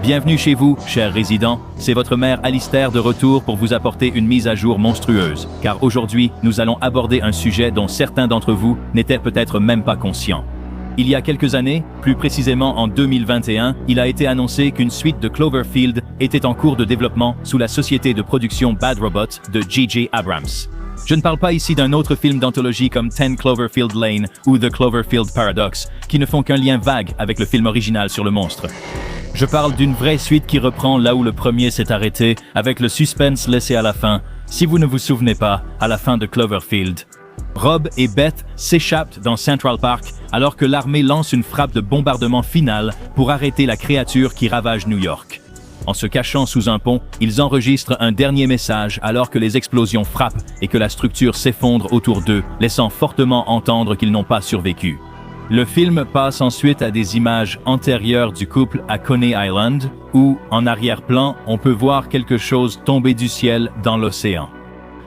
Bienvenue chez vous, chers résidents. C'est votre mère Alistair de retour pour vous apporter une mise à jour monstrueuse. Car aujourd'hui, nous allons aborder un sujet dont certains d'entre vous n'étaient peut-être même pas conscients. Il y a quelques années, plus précisément en 2021, il a été annoncé qu'une suite de Cloverfield était en cours de développement sous la société de production Bad Robot de J.J. Abrams. Je ne parle pas ici d'un autre film d'anthologie comme 10 Cloverfield Lane ou The Cloverfield Paradox, qui ne font qu'un lien vague avec le film original sur le monstre. Je parle d'une vraie suite qui reprend là où le premier s'est arrêté, avec le suspense laissé à la fin, si vous ne vous souvenez pas, à la fin de Cloverfield. Rob et Beth s'échappent dans Central Park alors que l'armée lance une frappe de bombardement finale pour arrêter la créature qui ravage New York. En se cachant sous un pont, ils enregistrent un dernier message alors que les explosions frappent et que la structure s'effondre autour d'eux, laissant fortement entendre qu'ils n'ont pas survécu. Le film passe ensuite à des images antérieures du couple à Coney Island, où, en arrière-plan, on peut voir quelque chose tomber du ciel dans l'océan.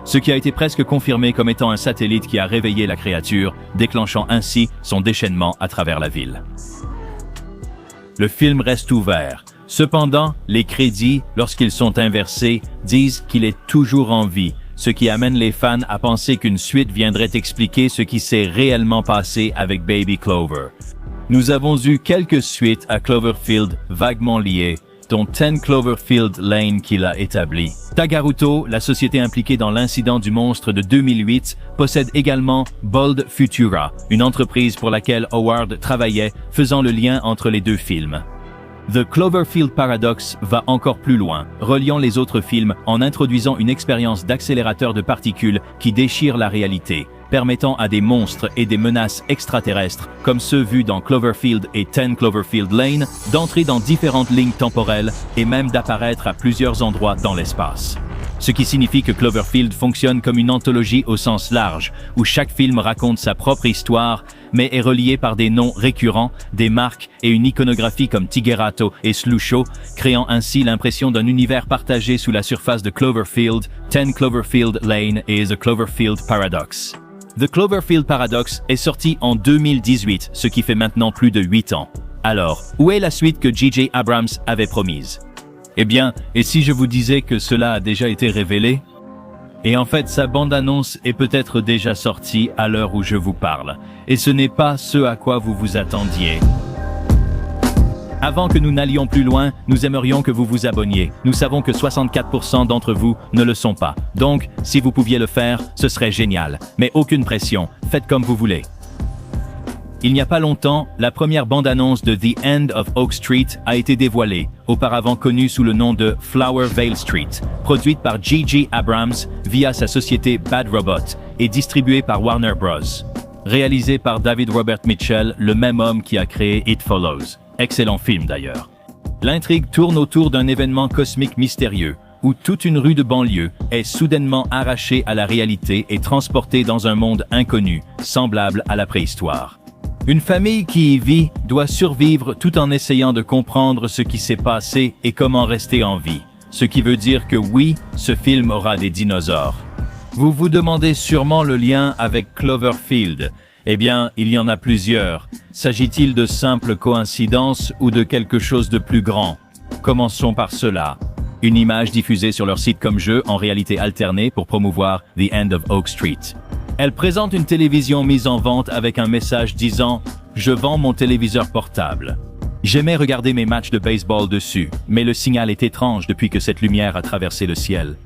Ce qui a été presque confirmé comme étant un satellite qui a réveillé la créature, déclenchant ainsi son déchaînement à travers la ville. Le film reste ouvert. Cependant, les crédits, lorsqu'ils sont inversés, disent qu'il est toujours en vie, ce qui amène les fans à penser qu'une suite viendrait expliquer ce qui s'est réellement passé avec Baby Clover. Nous avons eu quelques suites à Cloverfield vaguement liées, dont 10 Cloverfield Lane qui l'a établi. Tagaruto, la société impliquée dans l'incident du monstre de 2008, possède également Bold Futura, une entreprise pour laquelle Howard travaillait, faisant le lien entre les deux films. The Cloverfield Paradox va encore plus loin, reliant les autres films en introduisant une expérience d'accélérateur de particules qui déchire la réalité, permettant à des monstres et des menaces extraterrestres, comme ceux vus dans Cloverfield et 10 Cloverfield Lane, d'entrer dans différentes lignes temporelles et même d'apparaître à plusieurs endroits dans l'espace. Ce qui signifie que Cloverfield fonctionne comme une anthologie au sens large, où chaque film raconte sa propre histoire, mais est relié par des noms récurrents, des marques et une iconographie comme Tigerato et Slusho, créant ainsi l'impression d'un univers partagé sous la surface de Cloverfield, 10 Cloverfield Lane et The Cloverfield Paradox. The Cloverfield Paradox est sorti en 2018, ce qui fait maintenant plus de 8 ans. Alors, où est la suite que J.J. Abrams avait promise? Eh bien, et si je vous disais que cela a déjà été révélé? Et en fait, sa bande-annonce est peut-être déjà sortie à l'heure où je vous parle. Et ce n'est pas ce à quoi vous vous attendiez. Avant que nous n'allions plus loin, nous aimerions que vous vous abonniez. Nous savons que 64% d'entre vous ne le sont pas. Donc, si vous pouviez le faire, ce serait génial. Mais aucune pression, faites comme vous voulez. Il n'y a pas longtemps, la première bande-annonce de The End of Oak Street a été dévoilée, auparavant connue sous le nom de Flower Vale Street, produite par J.J. Abrams via sa société Bad Robot et distribuée par Warner Bros. Réalisée par David Robert Mitchell, le même homme qui a créé It Follows. Excellent film d'ailleurs. L'intrigue tourne autour d'un événement cosmique mystérieux, où toute une rue de banlieue est soudainement arrachée à la réalité et transportée dans un monde inconnu, semblable à la préhistoire. Une famille qui y vit doit survivre tout en essayant de comprendre ce qui s'est passé et comment rester en vie. Ce qui veut dire que oui, ce film aura des dinosaures. Vous vous demandez sûrement le lien avec Cloverfield. Eh bien, il y en a plusieurs. S'agit-il de simples coïncidences ou de quelque chose de plus grand? Commençons par cela. Une image diffusée sur leur site comme jeu en réalité alternée pour promouvoir The End of Oak Street. Elle présente une télévision mise en vente avec un message disant « Je vends mon téléviseur portable ». J'aimais regarder mes matchs de baseball dessus, mais le signal est étrange depuis que cette lumière a traversé le ciel.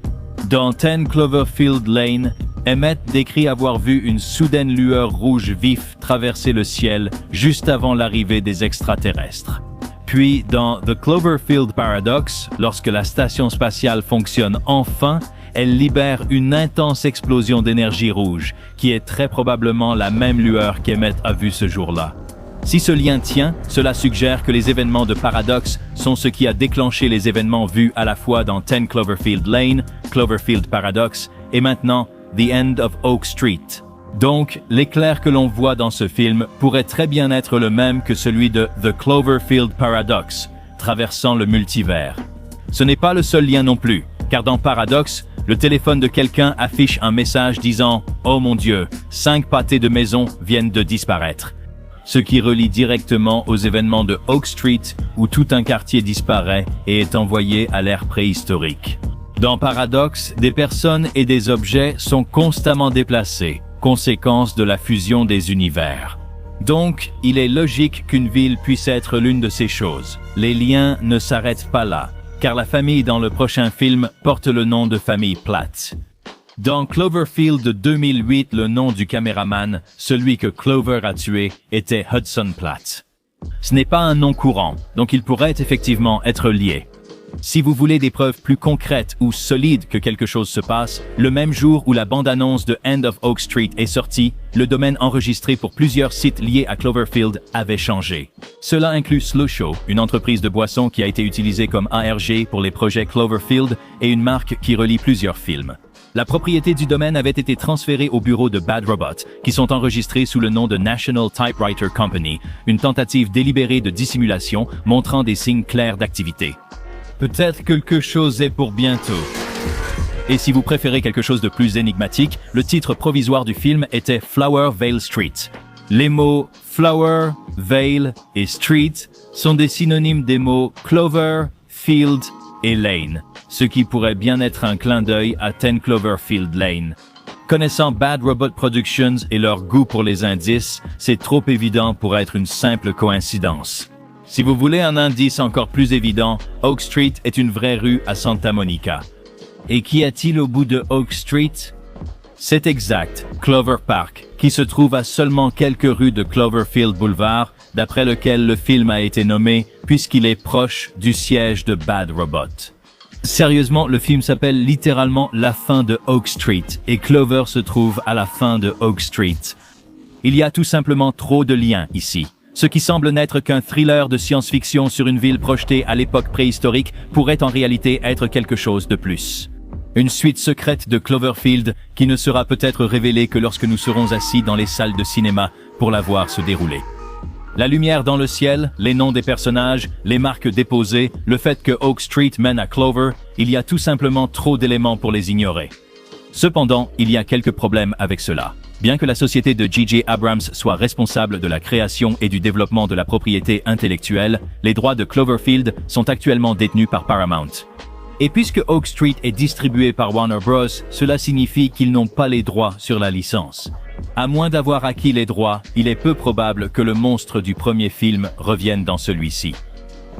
Dans 10 Cloverfield Lane, Emmett décrit avoir vu une soudaine lueur rouge vif traverser le ciel juste avant l'arrivée des extraterrestres. Puis, dans The Cloverfield Paradox, lorsque la station spatiale fonctionne enfin, elle libère une intense explosion d'énergie rouge, qui est très probablement la même lueur qu'Emmett a vue ce jour-là. Si ce lien tient, cela suggère que les événements de Paradox sont ce qui a déclenché les événements vus à la fois dans 10 Cloverfield Lane, Cloverfield Paradox et maintenant The End of Oak Street. Donc, l'éclair que l'on voit dans ce film pourrait très bien être le même que celui de The Cloverfield Paradox, traversant le multivers. Ce n'est pas le seul lien non plus, car dans Paradox, le téléphone de quelqu'un affiche un message disant « Oh mon Dieu, 5 pâtés de maison viennent de disparaître ». ce qui relie directement aux événements de Oak Street où tout un quartier disparaît et est envoyé à l'ère préhistorique. Dans Paradox, des personnes et des objets sont constamment déplacés, conséquence de la fusion des univers. Donc, il est logique qu'une ville puisse être l'une de ces choses. Les liens ne s'arrêtent pas là, car la famille dans le prochain film porte le nom de famille Platt. Dans Cloverfield de 2008, le nom du caméraman, celui que Clover a tué, était Hudson Platt. Ce n'est pas un nom courant, donc il pourrait effectivement être lié. Si vous voulez des preuves plus concrètes ou solides que quelque chose se passe, le même jour où la bande-annonce de End of Oak Street est sortie, le domaine enregistré pour plusieurs sites liés à Cloverfield avait changé. Cela inclut Slow Show, une entreprise de boissons qui a été utilisée comme ARG pour les projets Cloverfield et une marque qui relie plusieurs films. La propriété du domaine avait été transférée au bureau de Bad Robot, qui sont enregistrés sous le nom de National Typewriter Company, une tentative délibérée de dissimulation montrant des signes clairs d'activité. Peut-être quelque chose est pour bientôt. Et si vous préférez quelque chose de plus énigmatique, le titre provisoire du film était Flower Vale Street. Les mots Flower, Vale et Street sont des synonymes des mots Clover, Field et Lane, ce qui pourrait bien être un clin d'œil à 10 Cloverfield Lane. Connaissant Bad Robot Productions et leur goût pour les indices, c'est trop évident pour être une simple coïncidence. Si vous voulez un indice encore plus évident, Oak Street est une vraie rue à Santa Monica. Et qu'y a-t-il au bout de Oak Street? C'est exact, Clover Park, qui se trouve à seulement quelques rues de Cloverfield Boulevard, d'après lequel le film a été nommé, puisqu'il est proche du siège de Bad Robot. Sérieusement, le film s'appelle littéralement La fin de Oak Street, et Clover se trouve à la fin de Oak Street. Il y a tout simplement trop de liens ici. Ce qui semble n'être qu'un thriller de science-fiction sur une ville projetée à l'époque préhistorique pourrait en réalité être quelque chose de plus. Une suite secrète de Cloverfield qui ne sera peut-être révélée que lorsque nous serons assis dans les salles de cinéma pour la voir se dérouler. La lumière dans le ciel, les noms des personnages, les marques déposées, le fait que Oak Street mène à Clover, il y a tout simplement trop d'éléments pour les ignorer. Cependant, il y a quelques problèmes avec cela. Bien que la société de J.J. Abrams soit responsable de la création et du développement de la propriété intellectuelle, les droits de Cloverfield sont actuellement détenus par Paramount. Et puisque Oak Street est distribué par Warner Bros., cela signifie qu'ils n'ont pas les droits sur la licence. À moins d'avoir acquis les droits, il est peu probable que le monstre du premier film revienne dans celui-ci.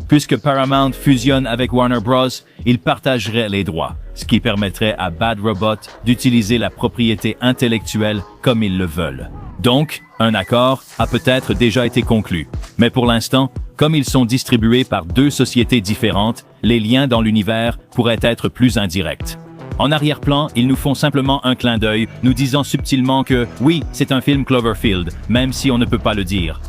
Puisque Paramount fusionne avec Warner Bros., ils partageraient les droits, ce qui permettrait à Bad Robot d'utiliser la propriété intellectuelle comme ils le veulent. Donc, un accord a peut-être déjà été conclu. Mais pour l'instant, comme ils sont distribués par deux sociétés différentes, les liens dans l'univers pourraient être plus indirects. En arrière-plan, ils nous font simplement un clin d'œil, nous disant subtilement que oui, c'est un film Cloverfield, même si on ne peut pas le dire.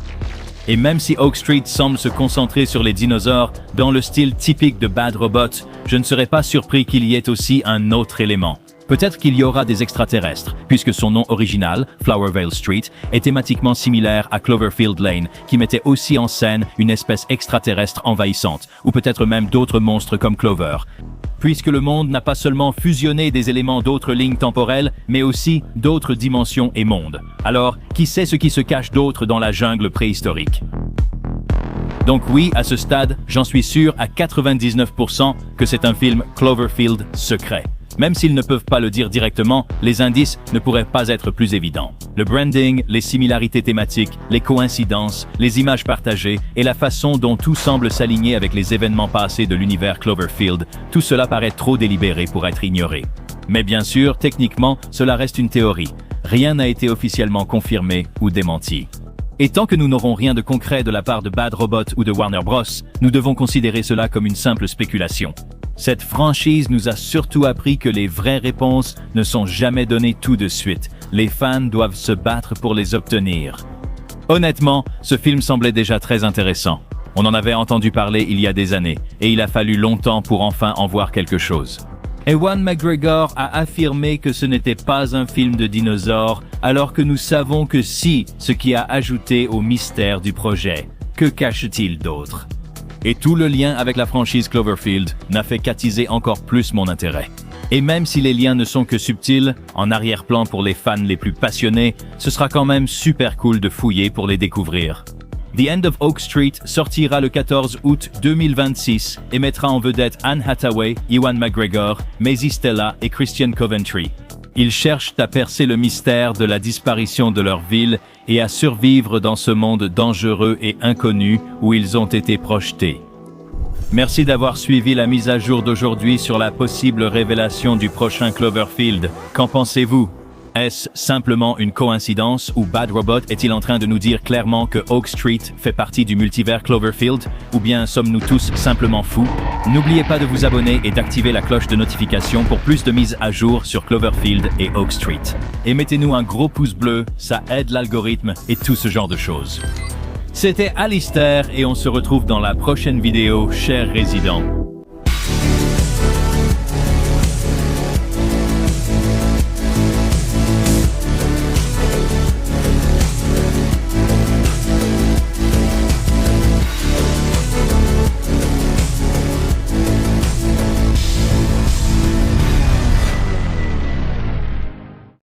Et même si Oak Street semble se concentrer sur les dinosaures dans le style typique de Bad Robot, je ne serais pas surpris qu'il y ait aussi un autre élément. Peut-être qu'il y aura des extraterrestres, puisque son nom original, Flowervale Street, est thématiquement similaire à Cloverfield Lane, qui mettait aussi en scène une espèce extraterrestre envahissante, ou peut-être même d'autres monstres comme Clover. Puisque le monde n'a pas seulement fusionné des éléments d'autres lignes temporelles, mais aussi d'autres dimensions et mondes. Alors, qui sait ce qui se cache d'autre dans la jungle préhistorique? Donc oui, à ce stade, j'en suis sûr à 99% que c'est un film Cloverfield secret. Même s'ils ne peuvent pas le dire directement, les indices ne pourraient pas être plus évidents. Le branding, les similarités thématiques, les coïncidences, les images partagées et la façon dont tout semble s'aligner avec les événements passés de l'univers Cloverfield, tout cela paraît trop délibéré pour être ignoré. Mais bien sûr, techniquement, cela reste une théorie. Rien n'a été officiellement confirmé ou démenti. Et tant que nous n'aurons rien de concret de la part de Bad Robot ou de Warner Bros., nous devons considérer cela comme une simple spéculation. Cette franchise nous a surtout appris que les vraies réponses ne sont jamais données tout de suite. Les fans doivent se battre pour les obtenir. Honnêtement, ce film semblait déjà très intéressant. On en avait entendu parler il y a des années, et il a fallu longtemps pour enfin en voir quelque chose. Ewan McGregor a affirmé que ce n'était pas un film de dinosaures, alors que nous savons que si, ce qui a ajouté au mystère du projet. Que cache-t-il d'autre? Et tout le lien avec la franchise Cloverfield n'a fait qu'attiser encore plus mon intérêt. Et même si les liens ne sont que subtils, en arrière-plan pour les fans les plus passionnés, ce sera quand même super cool de fouiller pour les découvrir. The End of Oak Street sortira le 14 août 2026 et mettra en vedette Anne Hathaway, Ewan McGregor, Maisie Stella et Christian Coventry. Ils cherchent à percer le mystère de la disparition de leur ville et à survivre dans ce monde dangereux et inconnu où ils ont été projetés. Merci d'avoir suivi la mise à jour d'aujourd'hui sur la possible révélation du prochain Cloverfield. Qu'en pensez-vous? Est-ce simplement une coïncidence ou Bad Robot est-il en train de nous dire clairement que Oak Street fait partie du multivers Cloverfield? Ou bien sommes-nous tous simplement fous? N'oubliez pas de vous abonner et d'activer la cloche de notification pour plus de mises à jour sur Cloverfield et Oak Street. Et mettez-nous un gros pouce bleu, ça aide l'algorithme et tout ce genre de choses. C'était Alistair et on se retrouve dans la prochaine vidéo, chers résidents.